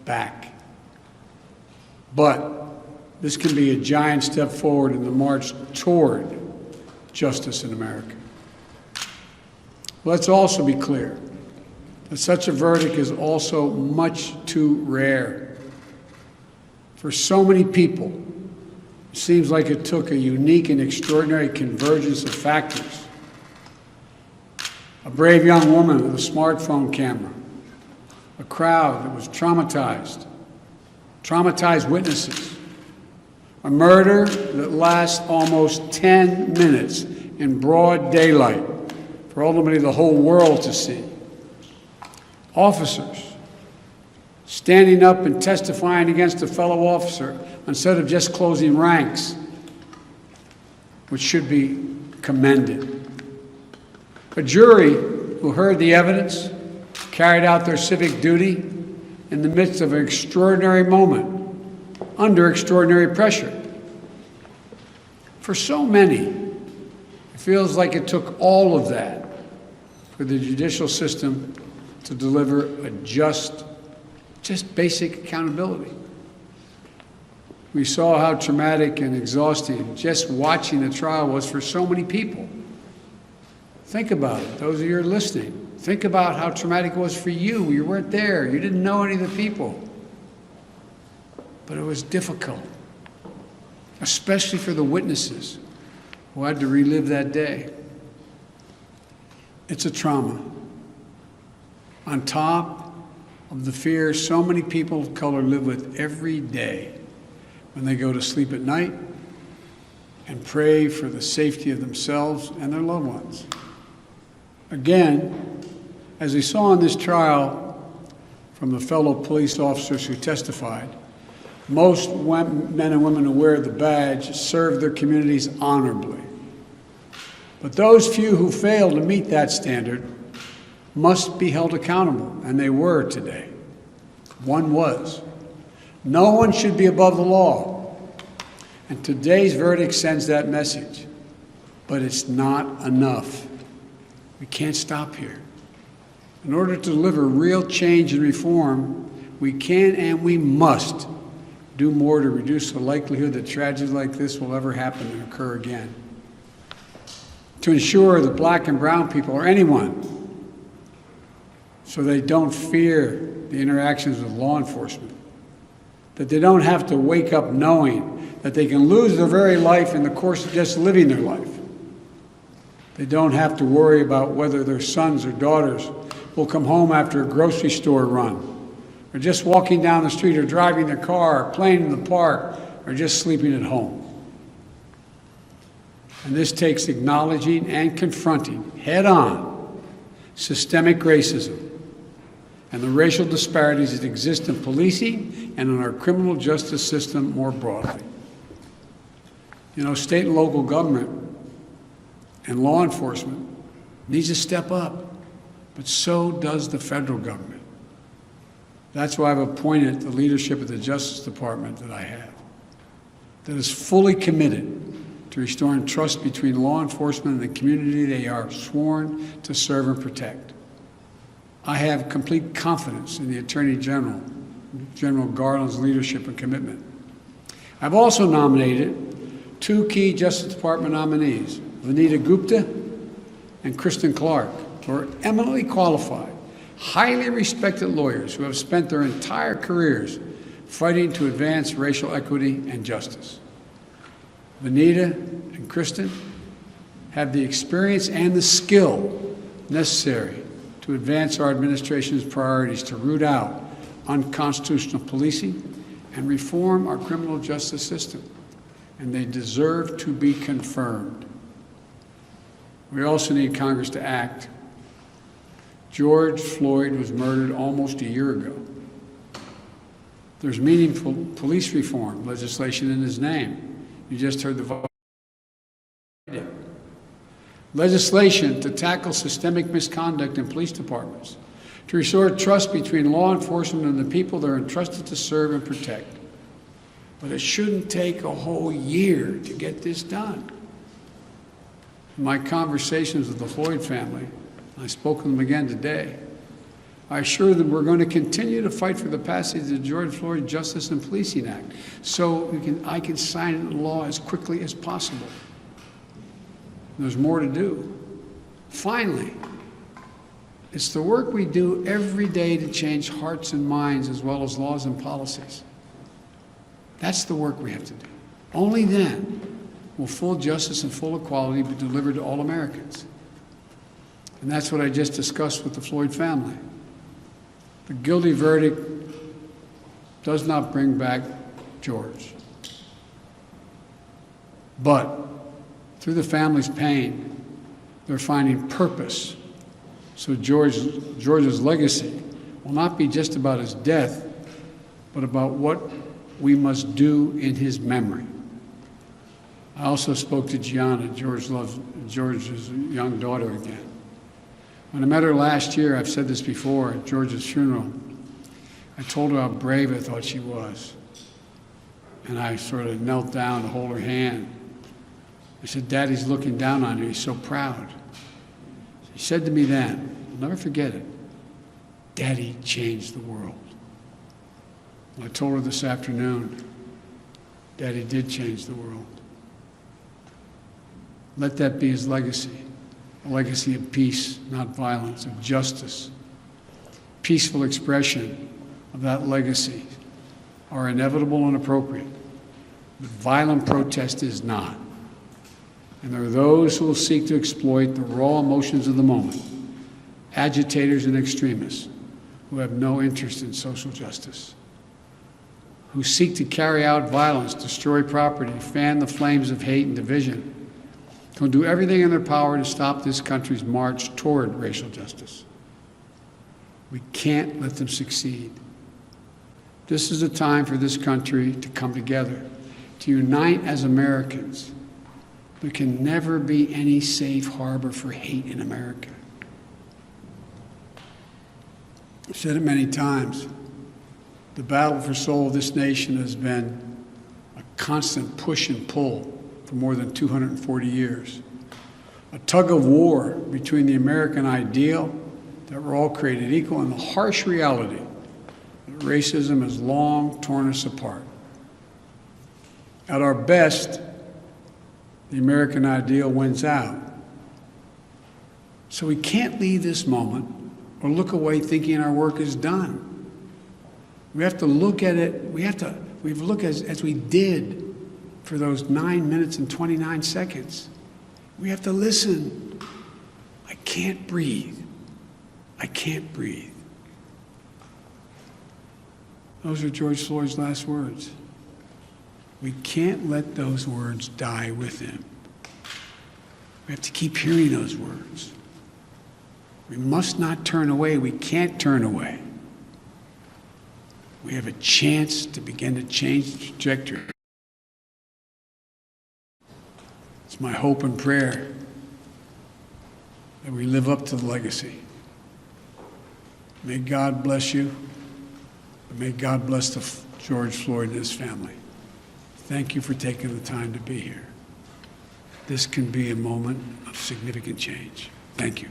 back. But this can be a giant step forward in the march toward justice in America. Let's also be clear that such a verdict is also much too rare. For so many people, it seems like it took a unique and extraordinary convergence of factors. A brave young woman with a smartphone camera, a crowd that was traumatized witnesses, a murder that lasts almost 10 minutes in broad daylight for ultimately the whole world to see. Officers standing up and testifying against a fellow officer instead of just closing ranks, which should be commended. A jury who heard the evidence, carried out their civic duty in the midst of an extraordinary moment, under extraordinary pressure. For so many, it feels like it took all of that for the judicial system to deliver a just basic accountability. We saw how traumatic and exhausting just watching the trial was for so many people. Think about it, those of you who are listening. Think about how traumatic it was for you. You weren't there. You didn't know any of the people. But it was difficult, especially for the witnesses who had to relive that day. It's a trauma. On top of the fear so many people of color live with every day when they go to sleep at night and pray for the safety of themselves and their loved ones. Again, as we saw in this trial from the fellow police officers who testified, most men and women who wear the badge serve their communities honorably. But those few who fail to meet that standard must be held accountable, and they were today. One was. No one should be above the law. And today's verdict sends that message. But it's not enough. We can't stop here. In order to deliver real change and reform, we can and we must do more to reduce the likelihood that tragedies like this will ever happen and occur again. To ensure that black and brown people, or anyone, so they don't fear the interactions with law enforcement, that they don't have to wake up knowing that they can lose their very life in the course of just living their life. They don't have to worry about whether their sons or daughters will come home after a grocery store run, or just walking down the street, or driving their car, or playing in the park, or just sleeping at home. And this takes acknowledging and confronting head-on systemic racism and the racial disparities that exist in policing and in our criminal justice system more broadly. You know, state and local government and law enforcement needs to step up, but so does the federal government. That's why I've appointed the leadership of the Justice Department that I have, that is fully committed to restoring trust between law enforcement and the community they are sworn to serve and protect. I have complete confidence in the Attorney General, General Garland's leadership and commitment. I've also nominated two key Justice Department nominees, Vanita Gupta and Kristen Clark, who are eminently qualified, highly respected lawyers who have spent their entire careers fighting to advance racial equity and justice. Vanita and Kristen have the experience and the skill necessary to advance our administration's priorities to root out unconstitutional policing and reform our criminal justice system, and they deserve to be confirmed. We also need Congress to act. George Floyd was murdered almost a year ago. There's meaningful police reform legislation in his name. You just heard the vote. Legislation to tackle systemic misconduct in police departments, to restore trust between law enforcement and the people they're entrusted to serve and protect. But it shouldn't take a whole year to get this done. In my conversations with the Floyd family, I spoke with them again today, I assure them we're going to continue to fight for the passage of the George Floyd Justice and Policing Act so I can sign it into law as quickly as possible. There's more to do. Finally, it's the work we do every day to change hearts and minds as well as laws and policies. That's the work we have to do. Only then will full justice and full equality be delivered to all Americans. And that's what I just discussed with the Floyd family. The guilty verdict does not bring back George. But through the family's pain, they're finding purpose. So George's legacy will not be just about his death, but about what we must do in his memory. I also spoke to Gianna, George's young daughter, again. When I met her last year, I've said this before, at George's funeral, I told her how brave I thought she was. And I sort of knelt down to hold her hand. I said, Daddy's looking down on you, he's so proud. She said to me then, I'll never forget it, Daddy changed the world. And I told her this afternoon, Daddy did change the world. Let that be his legacy. A legacy of peace, not violence, of justice. Peaceful expression of that legacy are inevitable and appropriate, but violent protest is not. And there are those who will seek to exploit the raw emotions of the moment, agitators and extremists who have no interest in social justice, who seek to carry out violence, destroy property, fan the flames of hate and division, who will do everything in their power to stop this country's march toward racial justice. We can't let them succeed. This is a time for this country to come together, to unite as Americans. There can never be any safe harbor for hate in America. I've said it many times. The battle for soul of this nation has been a constant push and pull for more than 240 years. A tug of war between the American ideal that we're all created equal and the harsh reality that racism has long torn us apart. At our best, the American ideal wins out. So we can't leave this moment or look away thinking our work is done. We have to look at it, we have to look as we did for those 9 minutes and 29 seconds. We have to listen. I can't breathe. I can't breathe. Those are George Floyd's last words. We can't let those words die with him. We have to keep hearing those words. We must not turn away. We can't turn away. We have a chance to begin to change the trajectory. It's my hope and prayer that we live up to the legacy. May God bless you. May God bless George Floyd and his family. Thank you for taking the time to be here. This can be a moment of significant change. Thank you.